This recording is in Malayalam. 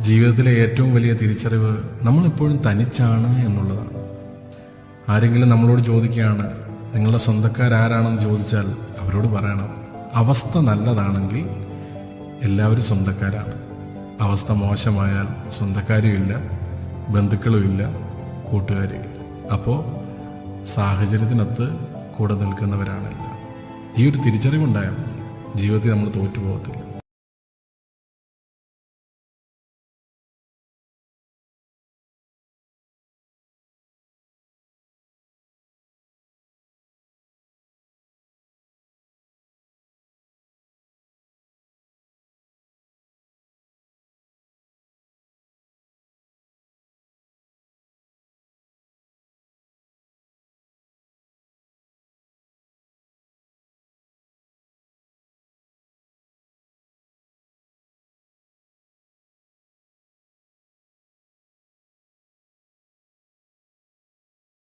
ജീവിതത്തിലെ ഏറ്റവും വലിയ തിരിച്ചറിവ് നമ്മളെപ്പോഴും തനിച്ചാണ് എന്നുള്ളതാണ്. ആരെങ്കിലും നമ്മളോട് ചോദിക്കുകയാണ് നിങ്ങളുടെ സ്വന്തക്കാരാരാണെന്ന് ചോദിച്ചാൽ അവരോട് പറയണം, അവസ്ഥ നല്ലതാണെങ്കിൽ എല്ലാവരും സ്വന്തക്കാരാണ്. അവസ്ഥ മോശമായാൽ സ്വന്തക്കാരുമില്ല, ബന്ധുക്കളുമില്ല, കൂട്ടുകാരുമില്ല. അപ്പോൾ സാഹചര്യത്തിനൊത്ത് കൂടെ നിൽക്കുന്നവരാണല്ല. ഈ ഒരു തിരിച്ചറിവുണ്ടായാൽ ജീവിതത്തിൽ നമ്മൾ തോറ്റുപോകത്തില്ല.